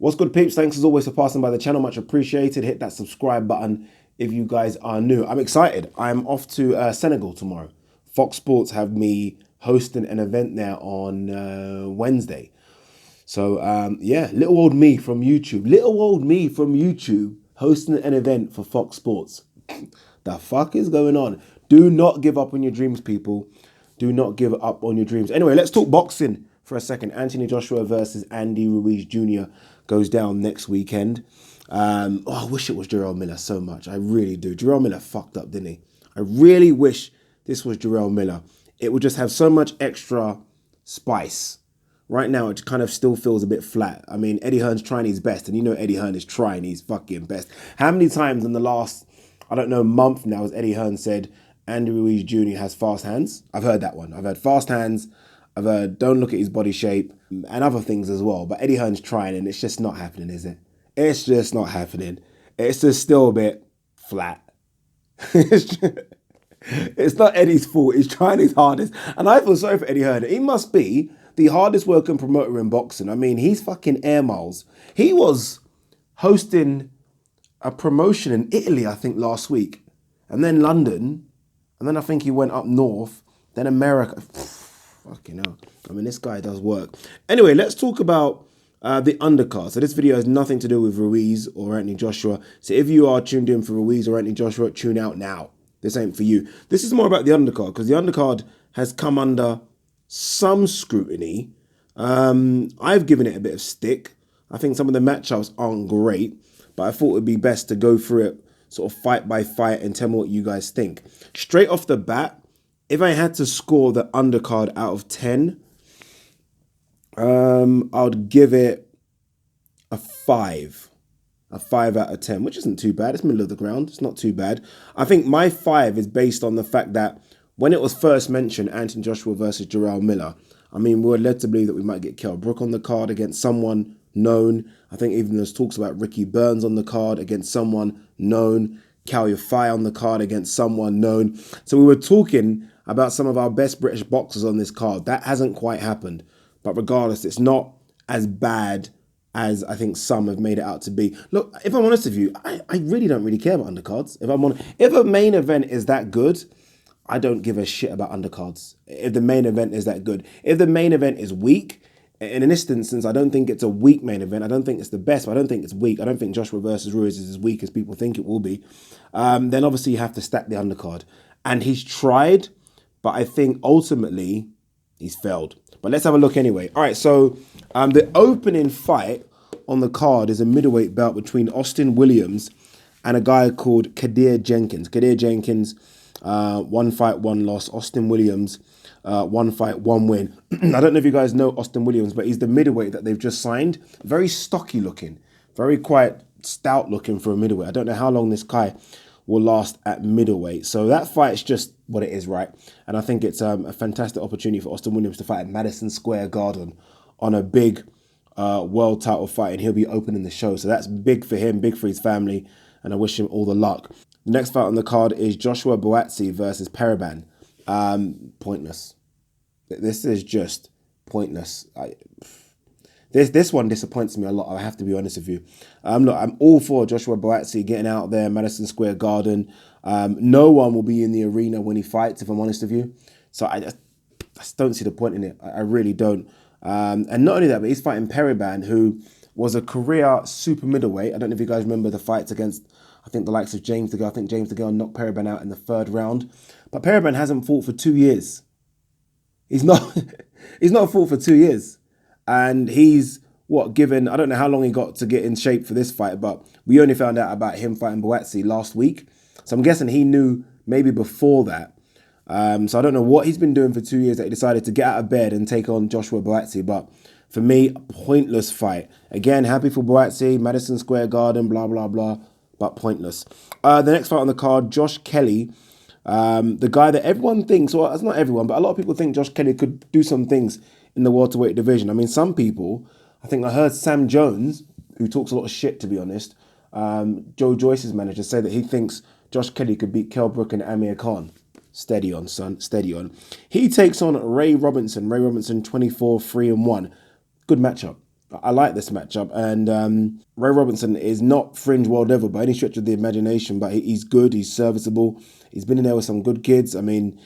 What's good, peeps? Thanks as always for passing by the channel. Much appreciated. Hit that subscribe button if you guys are new. I'm excited. I'm off to Senegal tomorrow. Fox Sports have me hosting an event there on Wednesday. So, yeah, little old me from YouTube. Little old me from YouTube hosting an event for Fox Sports. The fuck is going on? Do not give up on your dreams, people. Do not give up on your dreams. Anyway, let's talk boxing for a second. Anthony Joshua versus Andy Ruiz Jr. goes down next weekend. I wish it was Jarrell Miller so much. I really do. Jarrell Miller fucked up, didn't he? I really wish this was Jarrell Miller. It would just have so much extra spice. Right now, it kind of still feels a bit flat. I mean, Eddie Hearn's trying his best, and you know Eddie Hearn is trying his fucking best. How many times in the last, I don't know, month now has Eddie Hearn said Andy Ruiz Jr. has fast hands? I've heard that one. I've heard fast hands. I've heard don't look at his body shape and other things as well. But Eddie Hearn's trying, and it's just not happening, is it? It's just not happening. It's just still a bit flat. It's not Eddie's fault. He's trying his hardest. And I feel sorry for Eddie Hearn. He must be the hardest working promoter in boxing. I mean, he's fucking air miles. He was hosting a promotion in Italy, I think, last week. And then London. And then I think he went up north. Then America. Fucking hell. I mean, this guy does work. Anyway, let's talk about the undercard. So this video has nothing to do with Ruiz or Anthony Joshua. So if you are tuned in for Ruiz or Anthony Joshua, tune out now. This ain't for you. This is more about the undercard because the undercard has come under some scrutiny. I've given it a bit of stick. I think some of the matchups aren't great, but I thought it would be best to go through it sort of fight by fight and tell me what you guys think. Straight off the bat, if I had to score the undercard out of 10, I would give it a 5. A 5 out of 10, which isn't too bad. It's middle of the ground. It's not too bad. I think my 5 is based on the fact that when it was first mentioned, Anthony Joshua versus Jarrell Miller, I mean, we were led to believe that we might get Kell Brook on the card against someone known. I think even there's talks about Ricky Burns on the card against someone known. Cal Yafai on the card against someone known. So we were talking about some of our best British boxers on this card. That hasn't quite happened. But regardless, it's not as bad as I think some have made it out to be. Look, if I'm honest with you, I really don't really care about undercards. If a main event is that good, I don't give a shit about undercards. If the main event is that good. If the main event is weak, in this instance, I don't think it's a weak main event. I don't think it's the best, but I don't think it's weak. I don't think Joshua versus Ruiz is as weak as people think it will be. Then obviously you have to stack the undercard. And he's tried, but I think ultimately he's failed. But let's have a look anyway. All right, so the opening fight on the card is a middleweight bout between Austin Williams and a guy called Kadir Jenkins. Kadir Jenkins, 1 fight, 1 loss. Austin Williams, 1 fight, 1 win. I don't know if you guys know Austin Williams, but he's the middleweight that they've just signed. Very stocky looking, very quite stout looking for a middleweight. I don't know how long this guy will last at middleweight. So that fight's just what it is, right? And I think it's a fantastic opportunity for Austin Williams to fight at Madison Square Garden on a big world title fight, and he'll be opening the show. So that's big for him, big for his family, and I wish him all the luck. The next fight on the card is Joshua BUATSI versus Periban. Pointless. This is just pointless. This one disappoints me a lot, I have to be honest with you. Look, I'm all for Joshua BUATSI getting out there, Madison Square Garden. No one will be in the arena when he fights, if I'm honest with you. So I just don't see the point in it. I really don't. And not only that, but he's fighting Periban, who was a career super middleweight. I don't know if you guys remember the fights against, I think, the likes of James DeGale. I think James DeGale knocked Periban out in the 3rd round. But Periban hasn't fought for 2 years. He's not fought for 2 years. And he's, given, I don't know how long he got to get in shape for this fight, but we only found out about him fighting BUATSI last week. So I'm guessing he knew maybe before that. So I don't know what he's been doing for 2 years that he decided to get out of bed and take on Joshua BUATSI. But for me, a pointless fight. Again, happy for BUATSI, Madison Square Garden, blah, blah, blah, but pointless. The next fight on the card, Josh Kelly. The guy that everyone thinks, well, it's not everyone, but a lot of people think Josh Kelly could do some things in the welterweight division. I mean, some people, I think I heard Sam Jones, who talks a lot of shit, to be honest, Joe Joyce's manager, say that he thinks Josh Kelly could beat Kell Brook and Amir Khan. Steady on, son. Steady on. He takes on Ray Robinson. Ray Robinson, 24-3-1. Good matchup. I like this matchup, and Ray Robinson is not fringe world level by any stretch of the imagination, but he's good, he's serviceable, he's been in there with some good kids. I mean,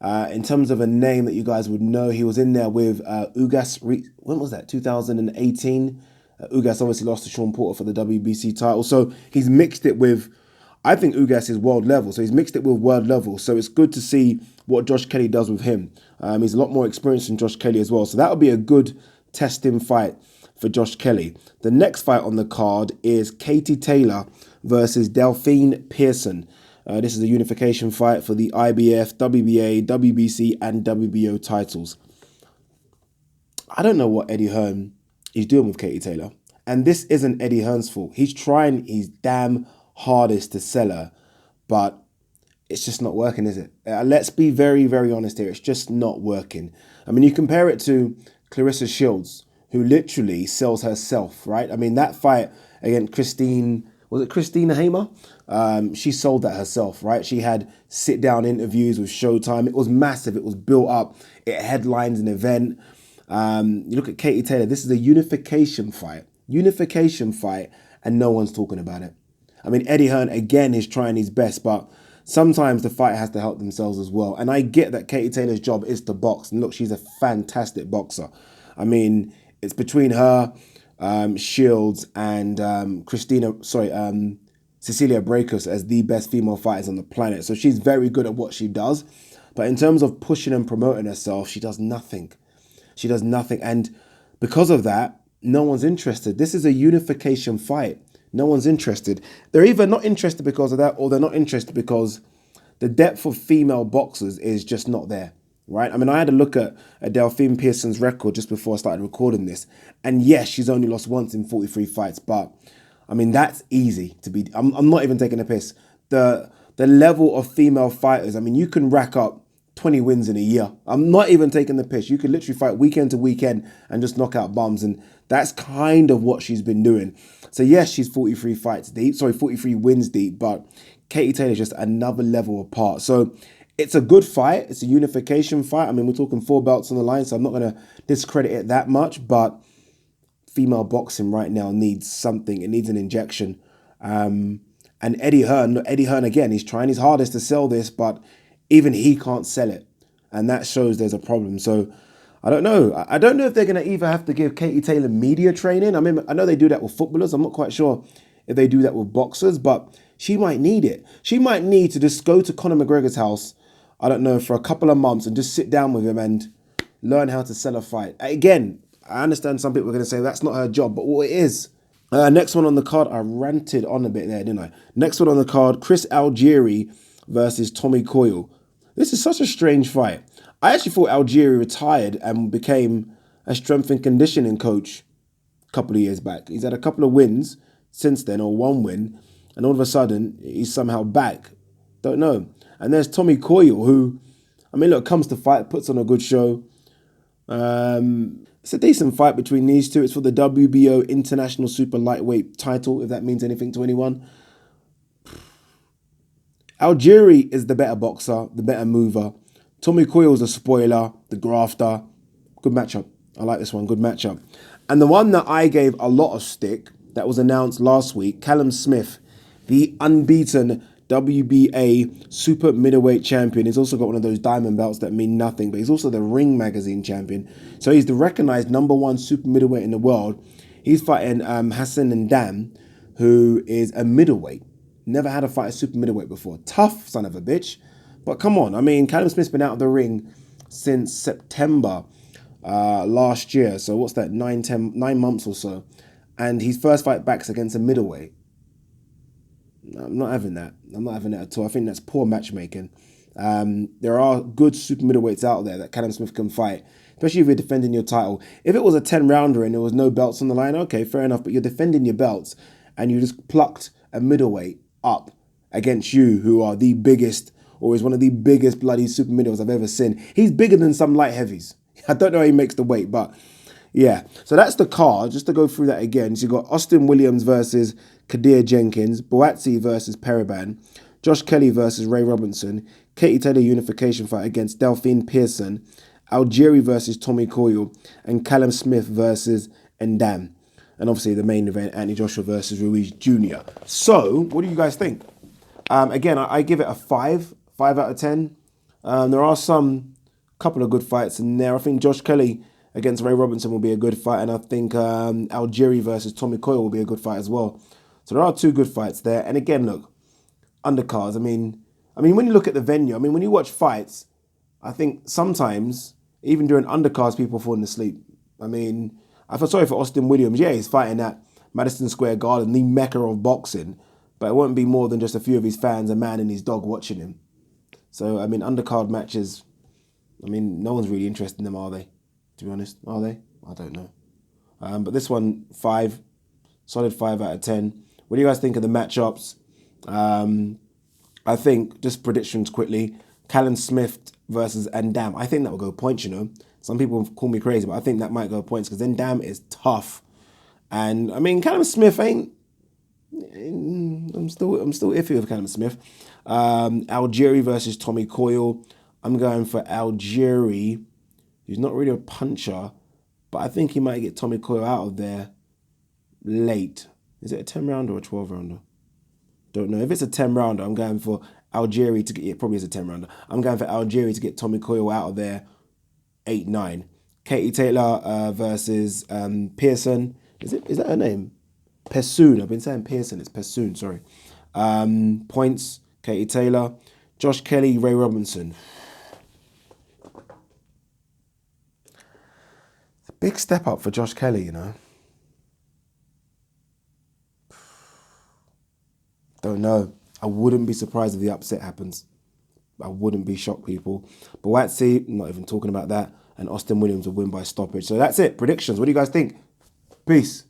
in terms of a name that you guys would know, he was in there with Ugas, when was that, 2018? Ugas obviously lost to Sean Porter for the WBC title, so he's mixed it with, I think Ugas is world level, so he's mixed it with world level, so it's good to see what Josh Kelly does with him. He's a lot more experienced than Josh Kelly as well, so that would be a good testing fight for Josh Kelly. The next fight on the card is Katie Taylor versus Delphine Pearson. This is a unification fight for the IBF, WBA, WBC, and WBO titles. I don't know what Eddie Hearn is doing with Katie Taylor. And this isn't Eddie Hearn's fault. He's trying his damn hardest to sell her, but it's just not working, is it? Let's be very, very honest here. It's just not working. I mean, you compare it to Clarissa Shields, who literally sells herself, right? I mean, that fight against Christina Hamer? She sold that herself, right? She had sit-down interviews with Showtime. It was massive. It was built up. It headlines an event. You look at Katie Taylor. This is a unification fight. And no one's talking about it. I mean, Eddie Hearn, again, is trying his best, but sometimes the fight has to help themselves as well. And I get that Katie Taylor's job is to box. And look, she's a fantastic boxer. I mean, it's between her, Shields, and Cecilia Brækhus as the best female fighters on the planet. So she's very good at what she does. But in terms of pushing and promoting herself, she does nothing. And because of that, no one's interested. This is a unification fight. No one's interested. They're either not interested because of that, or they're not interested because the depth of female boxers is just not there. Right? I mean, I had a look at Delphine Pearson's record just before I started recording this. And yes, she's only lost once in 43 fights. But, I mean, that's easy to be. I'm not even taking a piss. The level of female fighters, I mean, you can rack up 20 wins in a year. I'm not even taking the piss. You could literally fight weekend to weekend and just knock out bums. And that's kind of what she's been doing. So, yes, she's 43 wins deep. But Katie Taylor's just another level apart. So, it's a good fight. It's a unification fight. I mean, we're talking 4 belts on the line, so I'm not going to discredit it that much. But female boxing right now needs something. It needs an injection. And Eddie Hearn, again, he's trying his hardest to sell this, but even he can't sell it. And that shows there's a problem. So I don't know. I don't know if they're going to either have to give Katie Taylor media training. I mean, I know they do that with footballers. I'm not quite sure if they do that with boxers, but she might need it. She might need to just go to Conor McGregor's house, I don't know, for a couple of months and just sit down with him and learn how to sell a fight. Again, I understand some people are going to say that's not her job, but what it is. Next one on the card, I ranted on a bit there, didn't I? Next one on the card, Chris Algieri versus Tommy Coyle. This is such a strange fight. I actually thought Algieri retired and became a strength and conditioning coach a couple of years back. He's had a couple of wins since then, or one win, and all of a sudden, he's somehow back. Don't know. And there's Tommy Coyle, who, I mean, look, comes to fight, puts on a good show. It's a decent fight between these two. It's for the WBO International Super Lightweight title, if that means anything to anyone. Algieri is the better boxer, the better mover. Tommy Coyle is a spoiler, the grafter. Good matchup. I like this one. Good matchup. And the one that I gave a lot of stick, that was announced last week, Callum Smith, the unbeaten WBA super middleweight champion. He's also got one of those diamond belts that mean nothing, but he's also the Ring Magazine champion. So he's the recognized #1 super middleweight in the world. He's fighting Hassan Ndam, who is a middleweight. Never had a fight at super middleweight before. Tough son of a bitch. But come on, I mean, Callum Smith's been out of the ring since September last year. So what's that, 9 months or so. And his first fight back's against a middleweight. I'm not having that. I'm not having that at all. I think that's poor matchmaking. There are good super middleweights out there that Callum Smith can fight, especially if you're defending your title. If it was a 10-rounder and there was no belts on the line, okay, fair enough, but you're defending your belts and you just plucked a middleweight up against you, who are the biggest, or is one of the biggest bloody super middles I've ever seen. He's bigger than some light heavies. I don't know how he makes the weight, but yeah. So that's the card. Just to go through that again. So you've got Austin Williams versus Kadir Jenkins, BUATSI versus Periban, Josh Kelly versus Ray Robinson, Katie Taylor unification fight against Delphine Pearson, Algieri versus Tommy Coyle, and Callum Smith versus Ndam. And obviously the main event, Anthony Joshua versus Ruiz Jr. So, what do you guys think? Again, I give it a 5 out of 10. There are some couple of good fights in there. I think Josh Kelly against Ray Robinson will be a good fight, and I think Algieri versus Tommy Coyle will be a good fight as well. So there are 2 good fights there. And again, look, undercards. I mean, when you look at the venue, I mean, when you watch fights, I think sometimes even during undercards, people falling asleep. I mean, I feel sorry for Austin Williams. Yeah, he's fighting at Madison Square Garden, the mecca of boxing, but it won't be more than just a few of his fans, a man and his dog watching him. So, I mean, undercard matches, I mean, no one's really interested in them, are they? To be honest, are they? I don't know. But this one, 5, solid 5 out of 10. What do you guys think of the matchups? I think, just predictions quickly, Callum Smith versus Ndam. I think that will go points, you know. Some people call me crazy, but I think that might go points because Ndam is tough. And, I mean, Callum Smith ain't... I'm still iffy with Callum Smith. Algieri versus Tommy Coyle. I'm going for Algieri. He's not really a puncher, but I think he might get Tommy Coyle out of there late. Is it a 10 rounder or a 12 rounder? Don't know. If it's a 10 rounder, I'm going for Algieri to get... It probably is a 10 rounder. I'm going for Algieri to get Tommy Coyle out of there 8-9. Katie Taylor versus Pearson. Is that her name? Persoon. I've been saying Pearson. It's Persoon, sorry. Points, Katie Taylor. Josh Kelly, Ray Robinson. It's a big step up for Josh Kelly, you know. Don't know. I wouldn't be surprised if the upset happens. I wouldn't be shocked, people. BUATSI, not even talking about that. And Austin Williams will win by stoppage. So that's it. Predictions. What do you guys think? Peace.